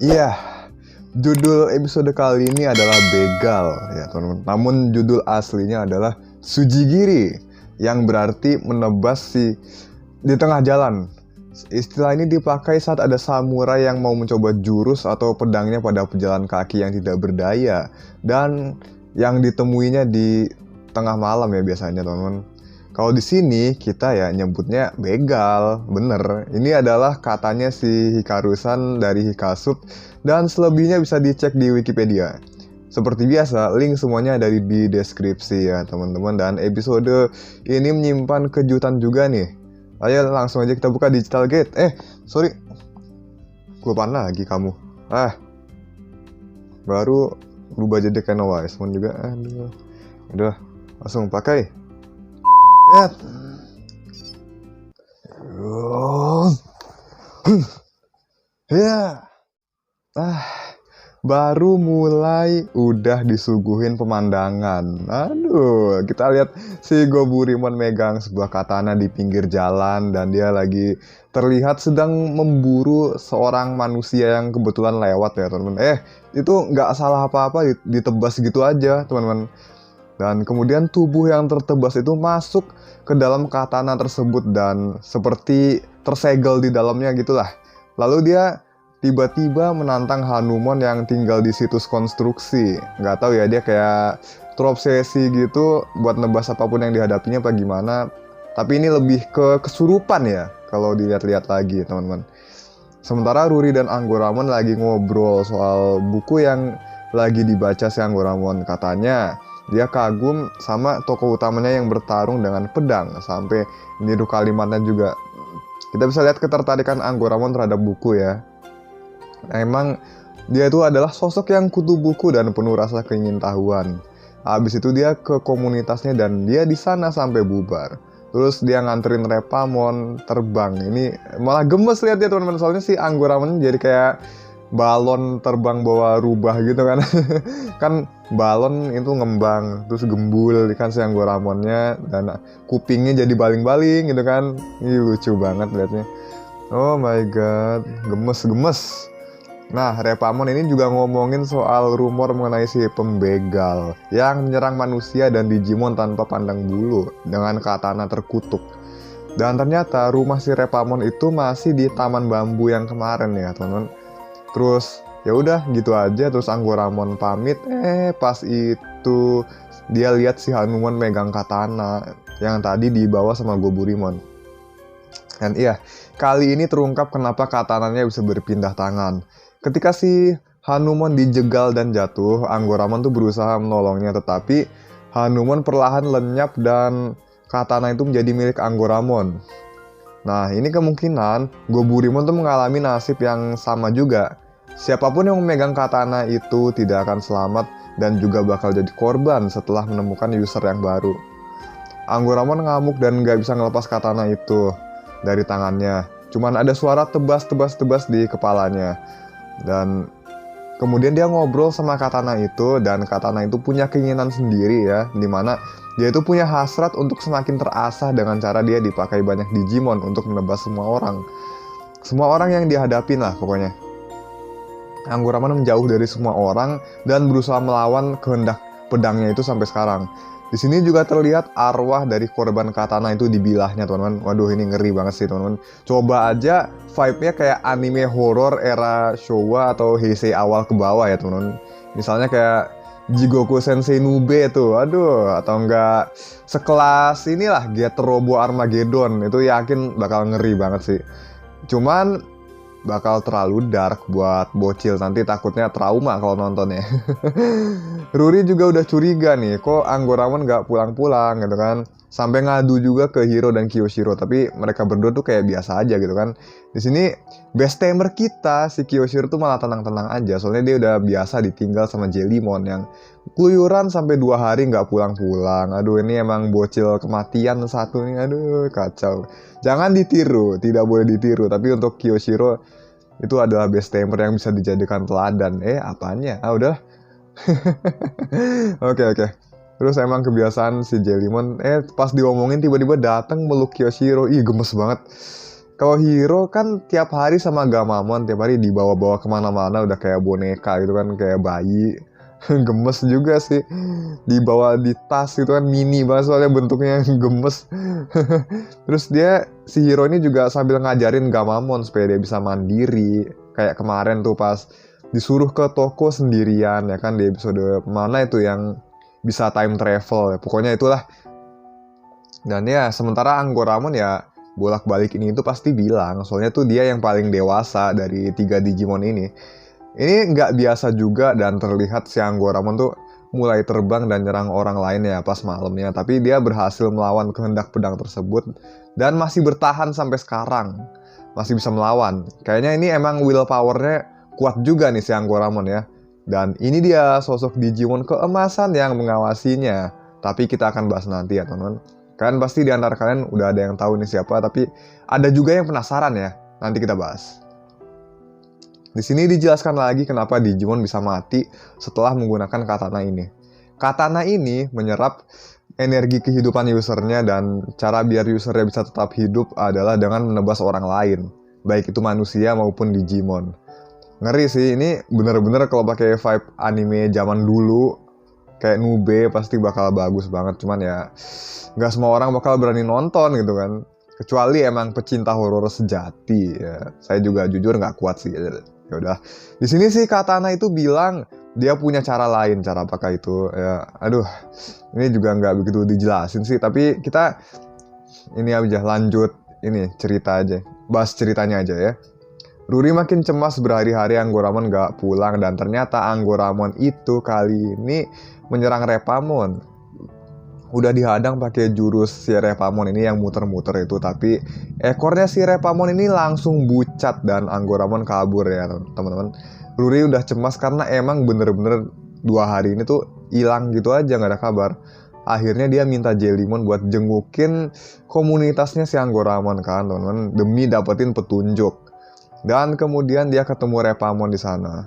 Iya, judul episode kali ini adalah begal ya teman-teman. Namun judul aslinya adalah Sujigiri, yang berarti menebas di tengah jalan. Istilah ini dipakai saat ada samurai yang mau mencoba jurus atau pedangnya pada pejalan kaki yang tidak berdaya, dan yang ditemuinya di tengah malam ya biasanya teman-teman. Kalau di sini kita ya nyebutnya begal, bener. Ini adalah katanya si Hikaru-san dari Hikasub, dan selebihnya bisa dicek di Wikipedia. Seperti biasa, link semuanya ada di deskripsi ya teman-teman. Dan episode ini menyimpan kejutan juga nih. Ayo langsung aja kita buka Digital Gate. Sorry, kelupaan lagi kamu. Baru berubah jadi Kenowa Iceman juga. Aduh, udah langsung pakai. Ya, baru mulai udah disuguhin pemandangan. Aduh, kita lihat si Goburimon megang sebuah katana di pinggir jalan, dan dia lagi terlihat sedang memburu seorang manusia yang kebetulan lewat ya teman-teman. Itu nggak salah apa-apa, ditebas gitu aja teman-teman. Dan kemudian tubuh yang tertebas itu masuk ke dalam katana tersebut dan seperti tersegel di dalamnya gitulah. Lalu dia tiba-tiba menantang Hanumon yang tinggal di situs konstruksi. Nggak tahu ya, dia kayak terobsesi gitu buat nebas apapun yang dihadapinya apa gimana. Tapi ini lebih ke kesurupan ya kalau dilihat-lihat lagi teman-teman. Sementara Ruri dan Anggoramon lagi ngobrol soal buku yang lagi dibaca si Anggoramon. Katanya dia kagum sama tokoh utamanya yang bertarung dengan pedang, sampai niru kalimatnya juga. Kita bisa lihat ketertarikan Anggoramon terhadap buku ya. Emang dia itu adalah sosok yang kutu buku dan penuh rasa keingintahuan. Habis itu dia ke komunitasnya dan dia di sana sampai bubar. Terus dia nganterin Repamon terbang. Ini malah gemes lihat ya teman-teman, soalnya si Anggoramon jadi kayak balon terbang bawa rubah gitu kan. Kan balon itu ngembang terus gembul kan si Anggoramonnya, dan kupingnya jadi baling-baling gitu kan. Ini lucu banget liatnya. Oh my god, gemes. Nah, Repamon ini juga ngomongin soal rumor mengenai si pembegal yang menyerang manusia dan Digimon tanpa pandang bulu dengan katana terkutuk. Dan ternyata rumah si Repamon itu masih di taman bambu yang kemarin ya teman-teman. Terus ya udah gitu aja, terus Anggoramon pamit. Pas itu dia lihat si Hanumon megang katana yang tadi dibawa sama Goburimon. Dan iya, kali ini terungkap kenapa katananya bisa berpindah tangan. Ketika si Hanumon dijegal dan jatuh, Anggoramon tuh berusaha menolongnya, tetapi Hanumon perlahan lenyap dan katana itu menjadi milik Anggoramon. Nah, ini kemungkinan Goburimon tuh mengalami nasib yang sama juga. Siapapun yang memegang katana itu tidak akan selamat dan juga bakal jadi korban setelah menemukan user yang baru. Anggoramon ngamuk dan gak bisa ngelepas katana itu dari tangannya. Cuman ada suara tebas di kepalanya. Dan kemudian dia ngobrol sama katana itu, dan katana itu punya keinginan sendiri ya, dimana dia itu punya hasrat untuk semakin terasah dengan cara dia dipakai banyak Digimon untuk menebas semua orang. Semua orang yang dihadapin lah pokoknya. Anggoramon menjauh dari semua orang dan berusaha melawan kehendak pedangnya itu sampai sekarang. Di sini juga terlihat arwah dari korban katana itu di bilahnya teman-teman. Waduh, ini ngeri banget sih teman-teman. Coba aja vibe-nya kayak anime horror era Showa atau Heisei awal ke bawah ya teman-teman. Misalnya kayak Jigoku Sensei Nube tuh, aduh, atau enggak sekelas inilah Getrobo Armageddon, itu yakin bakal ngeri banget sih. Cuman bakal terlalu dark buat bocil, nanti takutnya trauma kalau nontonnya. Ruri juga udah curiga nih, kok Anggoramon gak pulang-pulang gitu kan. Sampai ngadu juga ke Hiro dan Kyoshiro, tapi mereka berdua tuh kayak biasa aja gitu kan. Di sini best tamer kita si Kyoshiro tuh malah tenang-tenang aja, soalnya dia udah biasa ditinggal sama Jellymon yang keluyuran sampai 2 hari nggak pulang-pulang. Aduh, ini emang bocil kematian satu nih, aduh kacau. Jangan ditiru, tidak boleh ditiru. Tapi untuk Kyoshiro itu adalah best tamer yang bisa dijadikan teladan. Apanya? Udah. Oke. Terus emang kebiasaan si Jellymon, pas diomongin tiba-tiba datang meluk Kyoshiro. Ih, gemes banget. Kalau Hiro kan tiap hari sama Gamamon, tiap hari dibawa-bawa kemana-mana udah kayak boneka gitu kan, kayak bayi. Gemes juga sih. Dibawa di tas gitu kan, mini banget soalnya bentuknya gemes. Terus si Hiro ini juga sambil ngajarin Gamamon supaya dia bisa mandiri. Kayak kemarin tuh pas disuruh ke toko sendirian ya kan, di episode mana itu yang bisa time travel ya, pokoknya itulah. Dan ya sementara Anggoramon ya bolak-balik ini itu pasti bilang, soalnya tuh dia yang paling dewasa dari 3 Digimon ini. Ini nggak biasa juga dan terlihat si Anggoramon tuh mulai terbang dan nyerang orang lain ya pas malamnya. Tapi dia berhasil melawan kehendak pedang tersebut dan masih bertahan sampai sekarang. Masih bisa melawan. Kayaknya ini emang willpower-nya kuat juga nih si Anggoramon ya. Dan ini dia sosok Digimon keemasan yang mengawasinya. Tapi kita akan bahas nanti ya teman-teman. Kalian pasti di antara kalian udah ada yang tahu nih siapa, tapi ada juga yang penasaran ya. Nanti kita bahas. Di sini dijelaskan lagi kenapa Digimon bisa mati setelah menggunakan katana ini. Katana ini menyerap energi kehidupan usernya, dan cara biar usernya bisa tetap hidup adalah dengan menebas orang lain, baik itu manusia maupun Digimon. Ngeri sih, ini bener-bener kalau pakai vibe anime zaman dulu kayak Nube pasti bakal bagus banget. Cuman ya nggak semua orang bakal berani nonton gitu kan, kecuali emang pecinta horor sejati ya. Saya juga jujur nggak kuat sih. Ya udah, di sini sih katana itu bilang dia punya cara lain. Cara apakah itu ya, aduh ini juga nggak begitu dijelasin sih. Tapi kita ini aja lanjut ini cerita aja, bahas ceritanya aja ya. Ruri makin cemas berhari-hari Anggoramon gak pulang, dan ternyata Anggoramon itu kali ini menyerang Repamon. Udah dihadang pakai jurus si Repamon ini yang muter-muter itu, tapi ekornya si Repamon ini langsung bucat dan Anggoramon kabur ya teman-teman. Ruri udah cemas karena emang bener-bener 2 hari ini tuh hilang gitu aja, gak ada kabar. Akhirnya dia minta Jellymon buat jengukin komunitasnya si Anggoramon kan teman-teman, demi dapetin petunjuk. Dan kemudian dia ketemu Repamon di sana.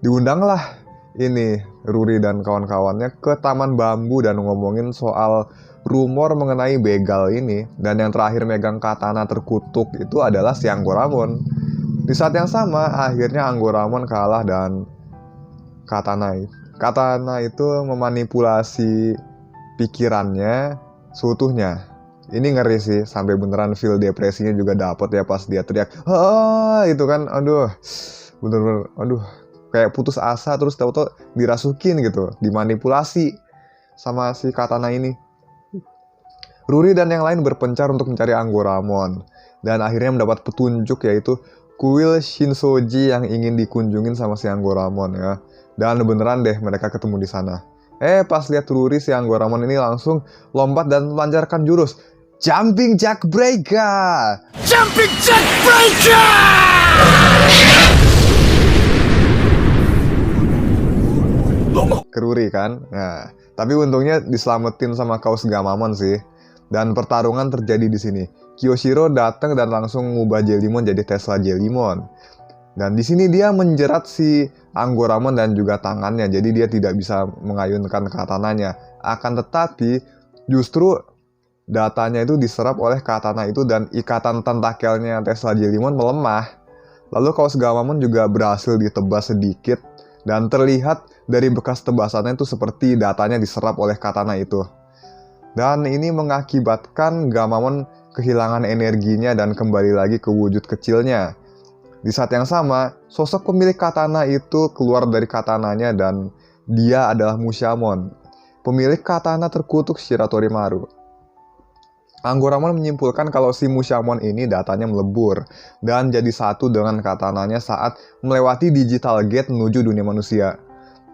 Diundanglah ini Ruri dan kawan-kawannya ke Taman Bambu dan ngomongin soal rumor mengenai begal ini. Dan yang terakhir megang katana terkutuk itu adalah si Anggoramon. Di saat yang sama akhirnya Anggoramon kalah dan katana itu memanipulasi pikirannya seutuhnya. Ini ngeri sih, sampai beneran feel depresinya juga dapet ya pas dia teriak, itu kan, aduh, bener-bener, aduh, kayak putus asa terus tahu-tahu dirasukin gitu, dimanipulasi sama si katana ini. Ruri dan yang lain berpencar untuk mencari Anggoramon, dan akhirnya mendapat petunjuk yaitu kuil Shinsoji yang ingin dikunjungin sama si Anggoramon ya. Dan beneran deh mereka ketemu di sana. Pas lihat Ruri, si Anggoramon ini langsung lompat dan melancarkan jurus Jumping Jack Breaker! Jumping Jack Breaker! Keruri kan? Nah, tapi untungnya diselamatin sama kaos Gamamon sih. Dan pertarungan terjadi di sini. Kyoshiro datang dan langsung ngubah Jellymon jadi Tesla Jellymon. Dan di sini dia menjerat si Anggoramon dan juga tangannya, jadi dia tidak bisa mengayunkan katananya. Akan tetapi justru datanya itu diserap oleh katana itu dan ikatan tentakelnya Tesla Jellymon melemah. Lalu kaos Gamamon juga berhasil ditebas sedikit dan terlihat dari bekas tebasannya itu seperti datanya diserap oleh katana itu. Dan ini mengakibatkan Gamamon kehilangan energinya dan kembali lagi ke wujud kecilnya. Di saat yang sama, sosok pemilik katana itu keluar dari katananya dan dia adalah Mushamon, pemilik katana terkutuk Shiratorimaru. Anggoramon menyimpulkan kalau si Mushamon ini datanya melebur dan jadi satu dengan katananya saat melewati digital gate menuju dunia manusia.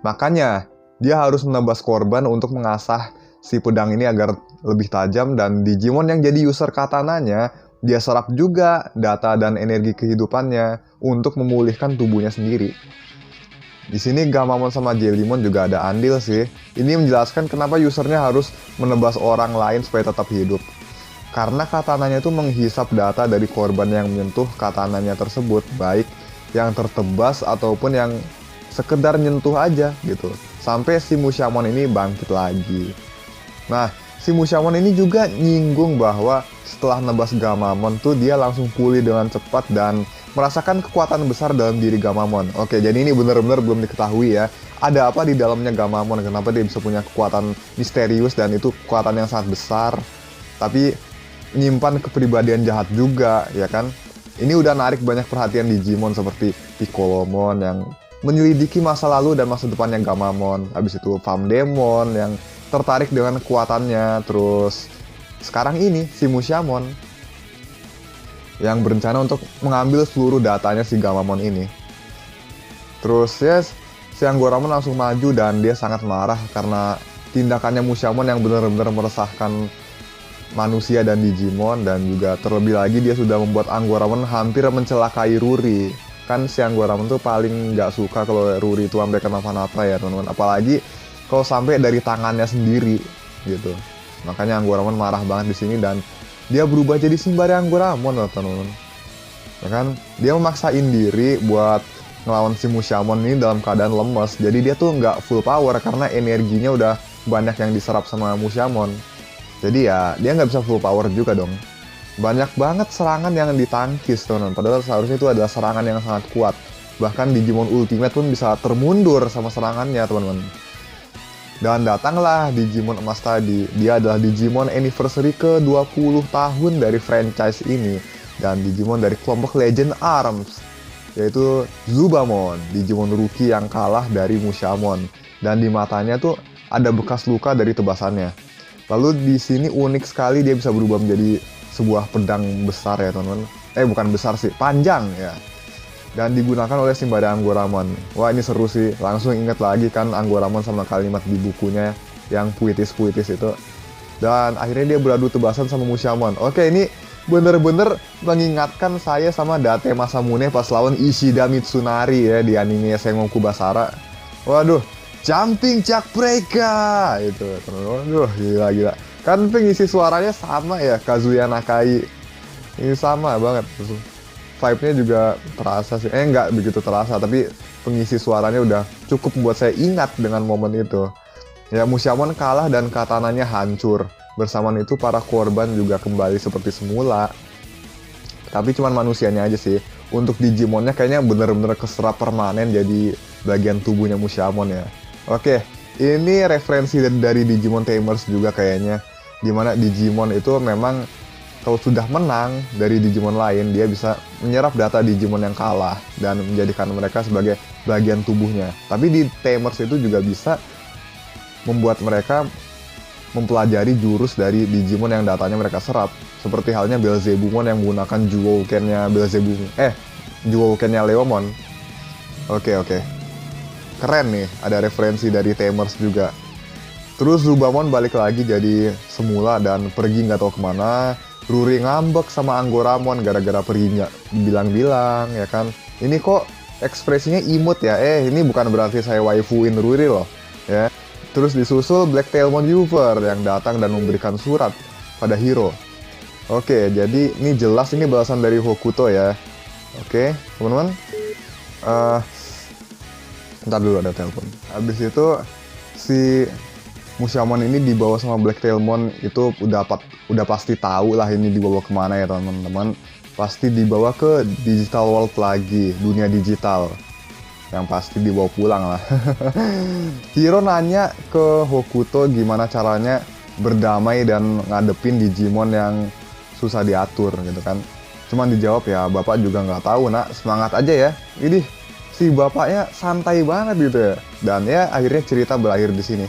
Makanya, dia harus menebas korban untuk mengasah si pedang ini agar lebih tajam, dan Digimon yang jadi user katananya, dia serap juga data dan energi kehidupannya untuk memulihkan tubuhnya sendiri. Di sini Gamamon sama Jellymon juga ada andil sih. Ini menjelaskan kenapa usernya harus menebas orang lain supaya tetap hidup. Karena katananya itu menghisap data dari korban yang menyentuh katananya tersebut, baik yang tertebas ataupun yang sekedar nyentuh aja gitu. Sampai si Mushamon ini bangkit lagi. Nah, si Mushamon ini juga nyinggung bahwa setelah nebas Gamamon tuh dia langsung pulih dengan cepat dan merasakan kekuatan besar dalam diri Gamamon. Oke, jadi ini benar-benar belum diketahui ya. Ada apa di dalamnya Gamamon, kenapa dia bisa punya kekuatan misterius dan itu kekuatan yang sangat besar. Tapi menyimpan kepribadian jahat juga, ya kan? Ini udah narik banyak perhatian Digimon seperti Piccolomon yang menyelidiki masa lalu dan masa depannya Gamamon. Habis itu Famdemon yang tertarik dengan kekuatannya. Terus sekarang ini si Mushamon yang berencana untuk mengambil seluruh datanya si Gamamon ini. Terus ya si Anggoramon langsung maju dan dia sangat marah karena tindakannya Mushamon yang benar-benar meresahkan manusia dan Digimon, dan juga terlebih lagi dia sudah membuat Anggoramon hampir mencelakai Ruri. Kan si Anggoramon tuh paling nggak suka kalau Ruri itu sampai kenapa-napa ya teman-teman, apalagi kalau sampai dari tangannya sendiri gitu. Makanya Anggoramon marah banget di sini dan dia berubah jadi Simbari Anggoramon loh teman-teman. Ya kan, dia memaksain diri buat ngelawan si Mushamon ini dalam keadaan lemes. Jadi dia tuh nggak full power karena energinya udah banyak yang diserap sama Mushamon. Jadi ya dia nggak bisa full power juga dong. Banyak banget serangan yang ditangkis teman-teman. Padahal seharusnya itu adalah serangan yang sangat kuat. Bahkan Digimon Ultimate pun bisa termundur sama serangannya teman-teman. Dan datanglah Digimon Emas tadi. Dia adalah Digimon Anniversary ke-20 tahun dari franchise ini. Dan Digimon dari kelompok Legend Arms, yaitu Zubamon, Digimon rookie yang kalah dari Mushamon. Dan di matanya tuh ada bekas luka dari tebasannya. Lalu di sini unik sekali dia bisa berubah menjadi sebuah pedang besar ya teman-teman. Bukan besar sih, panjang ya. Dan digunakan oleh Simbari Anggoramon. Wah ini seru sih, langsung inget lagi kan Anggoramon sama kalimat di bukunya yang puitis-puitis itu. Dan akhirnya dia beradu tebasan sama Mushamon. Oke, ini bener-bener mengingatkan saya sama Date Masamune pas lawan Ishida Mitsunari ya di anime Sengoku Basara. Waduh, Jumping Jack Breaker itu teman-teman. Aduh, gila-gila. Kan pengisi suaranya sama ya, Kazuya Nakai. Ini sama banget. Vibe-nya juga terasa sih. Nggak begitu terasa, tapi pengisi suaranya udah cukup membuat saya ingat dengan momen itu. Ya, Mushamon kalah dan katananya hancur. Bersamaan itu para korban juga kembali seperti semula. Tapi cuman manusianya aja sih. Untuk Digimonnya kayaknya bener-bener keserap permanen jadi bagian tubuhnya Mushamon ya. Oke, ini referensi dari Digimon Tamers juga kayaknya. Dimana Digimon itu memang kalau sudah menang dari Digimon lain, dia bisa menyerap data Digimon yang kalah dan menjadikan mereka sebagai bagian tubuhnya. Tapi di Tamers itu juga bisa membuat mereka mempelajari jurus dari Digimon yang datanya mereka serap. Seperti halnya Belzebumon yang menggunakan Juouken-nya Juouken-nya Leomon. Oke. Keren nih, ada referensi dari Tamers juga. Terus Zubamon balik lagi jadi semula dan pergi nggak tahu kemana. Ruri ngambek sama Anggoramon gara-gara pergi nggak bilang-bilang ya kan. Ini kok ekspresinya imut ya. Ini bukan berarti saya waifuin Ruri loh ya. Terus disusul Blacktailmon Uver yang datang dan memberikan surat pada Hiro. Oke, jadi ini jelas ini balasan dari Hokuto ya. Oke, teman-teman. Ntar dulu ada telepon. Habis itu si Mushamon ini dibawa sama Blacktailmon itu udah pasti tahu lah ini dibawa kemana ya teman-teman. Pasti dibawa ke digital world lagi, dunia digital. Yang pasti dibawa pulang lah. Hiro nanya ke Hokuto gimana caranya berdamai dan ngadepin Digimon yang susah diatur gitu kan. Cuman dijawab ya bapak juga nggak tahu nak, semangat aja ya. Ini si bapaknya santai banget gitu ya. Dan ya akhirnya cerita berakhir di sini.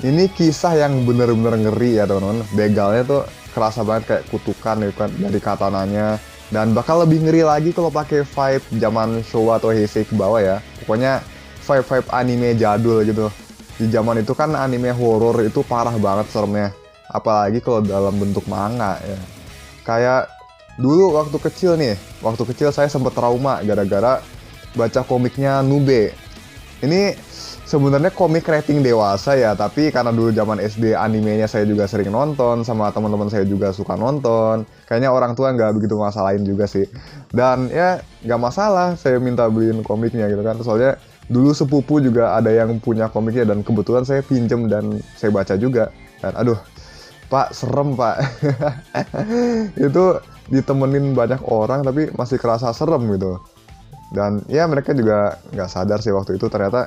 Ini kisah yang bener-bener ngeri ya teman-teman. Begalnya tuh kerasa banget kayak kutukan gitu kan dari katananya. Dan bakal lebih ngeri lagi kalau pakai vibe zaman Showa atau Heisei ke bawah ya. Pokoknya vibe anime jadul gitu. Di zaman itu kan anime horor itu parah banget seremnya. apalagi kalau dalam bentuk manga ya. Kayak dulu waktu kecil saya sempat trauma gara-gara baca komiknya Nube. Ini sebenarnya komik rating dewasa ya, tapi karena dulu zaman SD animenya saya juga sering nonton, sama teman-teman saya juga suka nonton. Kayaknya orang tua nggak begitu masalahin juga sih. Dan ya nggak masalah saya minta beliin komiknya gitu kan. Soalnya dulu sepupu juga ada yang punya komiknya dan kebetulan saya pinjem dan saya baca juga. Dan aduh, Pak, serem Pak. Itu ditemenin banyak orang tapi masih kerasa serem gitu. Dan ya mereka juga nggak sadar sih waktu itu ternyata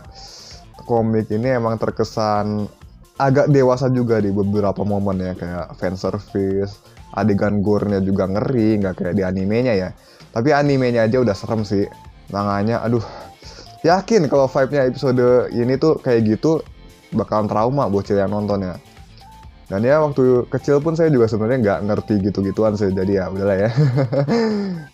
komik ini emang terkesan agak dewasa juga di beberapa momen ya, kayak fan service, adegan gore-nya juga ngeri, nggak kayak di animenya ya. Tapi animenya aja udah serem sih. Makanya aduh, yakin kalau vibe-nya episode ini tuh kayak gitu bakalan trauma bocil yang nonton ya. Dan ya waktu kecil pun saya juga sebenarnya nggak ngerti gitu-gituan sih, jadi ya udahlah ya.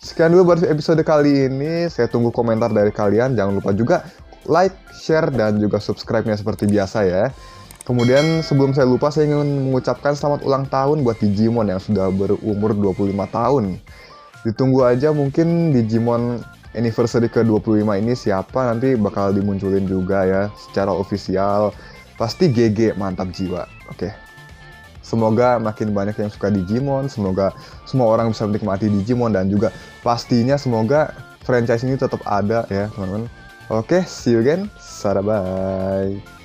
Sekian dulu buat episode kali ini, saya tunggu komentar dari kalian. Jangan lupa juga like, share, dan juga subscribe-nya seperti biasa ya. Kemudian sebelum saya lupa, saya ingin mengucapkan selamat ulang tahun buat Digimon yang sudah berumur 25 tahun. Ditunggu aja mungkin Digimon anniversary ke-25 ini siapa, nanti bakal dimunculin juga ya secara ofisial. Pasti GG, mantap jiwa. Oke. Semoga makin banyak yang suka Digimon, semoga semua orang bisa menikmati Digimon, dan juga pastinya semoga franchise ini tetap ada ya teman-teman. Oke, see you again. Bye.